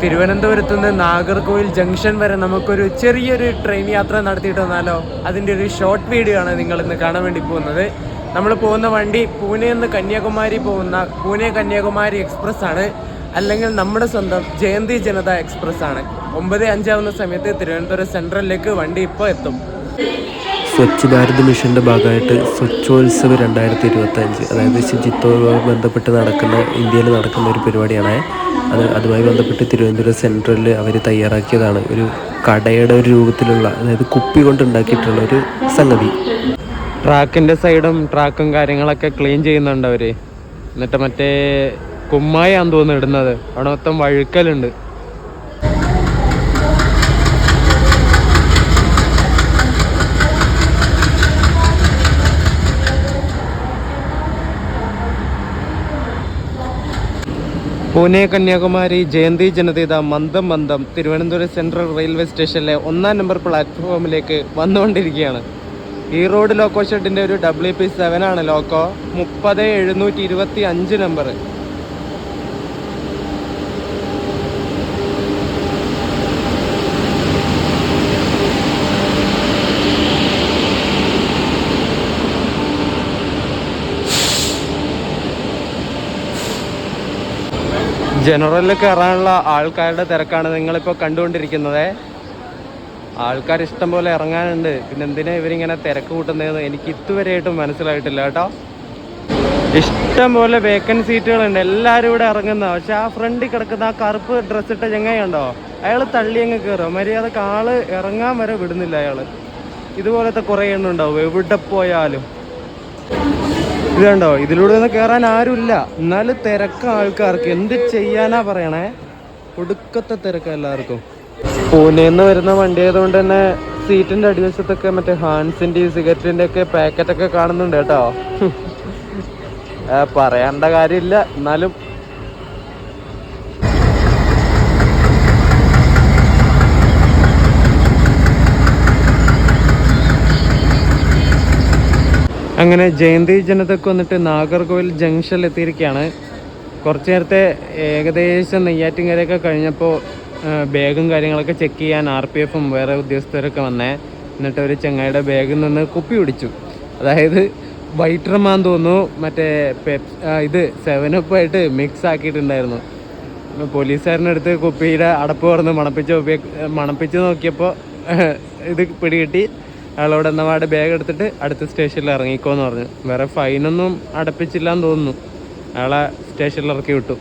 തിരുവനന്തപുരത്ത് നിന്ന് നാഗർകോവിൽ ജംഗ്ഷൻ വരെ നമുക്കൊരു ചെറിയൊരു ട്രെയിൻ യാത്ര നടത്തിയിട്ട് വന്നാലോ? അതിൻ്റെ ഒരു ഷോർട്ട് വീഡിയോ ആണ് നിങ്ങൾ ഇന്ന് കാണാൻ വേണ്ടി പോകുന്നത്. നമ്മൾ പോകുന്ന വണ്ടി പൂനെ നിന്ന് കന്യാകുമാരി പോകുന്ന പൂനെ കന്യാകുമാരി എക്സ്പ്രസ് ആണ്, അല്ലെങ്കിൽ നമ്മുടെ സ്വന്തം ജയന്തി ജനത എക്സ്പ്രസ് ആണ്. 9:05 സമയത്ത് തിരുവനന്തപുരം സെൻട്രലിലേക്ക് വണ്ടി ഇപ്പോൾ എത്തും. സ്വച്ഛ് ഭാരത് മിഷൻ്റെ ഭാഗമായിട്ട് സ്വച്ഛോത്സവ് 2025, അതായത് ശുചിത്വവുമായി ബന്ധപ്പെട്ട് ഇന്ത്യയിൽ നടക്കുന്ന ഒരു പരിപാടിയാണ്. അതുമായി ബന്ധപ്പെട്ട് തിരുവനന്തപുരം സെൻട്രലിൽ അവർ തയ്യാറാക്കിയതാണ്. ഒരു കടയുടെ ഒരു രൂപത്തിലുള്ള, അതായത് കുപ്പി കൊണ്ട് ഉണ്ടാക്കിയിട്ടുള്ള ഒരു സംഗതി. ട്രാക്കിൻ്റെ സൈഡും ട്രാക്കും കാര്യങ്ങളൊക്കെ ക്ലീൻ ചെയ്യുന്നുണ്ട് അവർ. എന്നിട്ട് മറ്റേ കുമ്മായാന്ന് തോന്നുന്നു ഇടുന്നത്. അവിടെ മൊത്തം വഴുക്കലുണ്ട്. പൂനെ കന്യാകുമാരി ജയന്തി ജനത മന്ദം തിരുവനന്തപുരം സെൻട്രൽ റെയിൽവേ സ്റ്റേഷനിലെ 1-ാം നമ്പർ പ്ലാറ്റ്ഫോമിലേക്ക് വന്നുകൊണ്ടിരിക്കുകയാണ്. ഈ റോഡ് ലോക്കോ ഷെഡിൻ്റെ ഒരു WP7 ആണ് ലോക്കോ. 30-725 നമ്പർ. ജനറലിൽ കയറാനുള്ള ആൾക്കാരുടെ തിരക്കാണ് നിങ്ങളിപ്പോൾ കണ്ടുകൊണ്ടിരിക്കുന്നത്. ആൾക്കാർ ഇഷ്ടം പോലെ ഇറങ്ങാനുണ്ട്. പിന്നെ എന്തിനാ ഇവരിങ്ങനെ തിരക്ക് കൂട്ടുന്നതെന്ന് എനിക്ക് ഇതുവരെയായിട്ടും മനസ്സിലായിട്ടില്ല കേട്ടോ. ഇഷ്ടം പോലെ വേക്കൻറ്റ് സീറ്റുകളുണ്ട്. എല്ലാവരും ഇവിടെ ഇറങ്ങുന്ന. പക്ഷെ ആ ഫ്രണ്ടിൽ കിടക്കുന്ന ആ കറുപ്പ് ഡ്രസ്സിട്ട ചെങ്ങയുണ്ടോ, അയാൾ തള്ളി അങ്ങ് കയറും. മര്യാദക്ക് ആള് ഇറങ്ങാൻ വരെ വിടുന്നില്ല അയാൾ. ഇതുപോലത്തെ കുറേ എണ്ണം ഉണ്ടാവും എവിടെ പോയാലും. ഇത് കണ്ടോ, ഇതിലൂടെ ഒന്നും കയറാൻ ആരുമില്ല. എന്നാലും തിരക്ക ആൾക്കാർക്ക്. എന്ത് ചെയ്യാനാ പറയണേ, ഒടുക്കത്തെ തിരക്ക എല്ലാവർക്കും. പൂനെന്ന് വരുന്ന വണ്ടി ആയതുകൊണ്ട് തന്നെ സീറ്റിന്റെ അടിവശത്തൊക്കെ മറ്റേ ഹാൻസിന്റെയും സിഗരറ്റിന്റെ ഒക്കെ പാക്കറ്റൊക്കെ കാണുന്നുണ്ട് കേട്ടോ. പറയേണ്ട കാര്യമില്ല. എന്നാലും അങ്ങനെ ജയന്തി ജനതക്ക് വന്നിട്ട് നാഗർകോവിൽ ജംഗ്ഷനിൽ എത്തിയിരിക്കുകയാണ്. കുറച്ച് നേരത്തെ ഏകദേശം നെയ്യാറ്റിൻകരയൊക്കെ കഴിഞ്ഞപ്പോൾ ബാഗും കാര്യങ്ങളൊക്കെ ചെക്ക് ചെയ്യാൻ RPFും വേറെ ഉദ്യോഗസ്ഥരൊക്കെ വന്നേ. എന്നിട്ട് ഒരു ചങ്ങായിയുടെ ബാഗിൽ നിന്ന് കുപ്പി പിടിച്ചു. അതായത് വൈറ്റർമാൻ തോന്നുന്നു, മറ്റേ ഇത് 7up ആയിട്ട് മിക്സ് ആക്കിയിട്ടുണ്ടായിരുന്നു. പോലീസുകാരനടുത്ത് കുപ്പിയുടെ അടപ്പ് തുറന്ന് മണപ്പിച്ച് നോക്കിയപ്പോൾ ഇത് പിടികിട്ടി. അയാളോട് എന്നവാട് ബാഗ് എടുത്തിട്ട് അടുത്ത സ്റ്റേഷനിൽ ഇറങ്ങിക്കോന്ന് പറഞ്ഞു. വേറെ ഫൈനൊന്നും അടപ്പിച്ചില്ലാന്ന് തോന്നുന്നു. അയാളെ സ്റ്റേഷനിൽ ഇറക്കി വിട്ടു.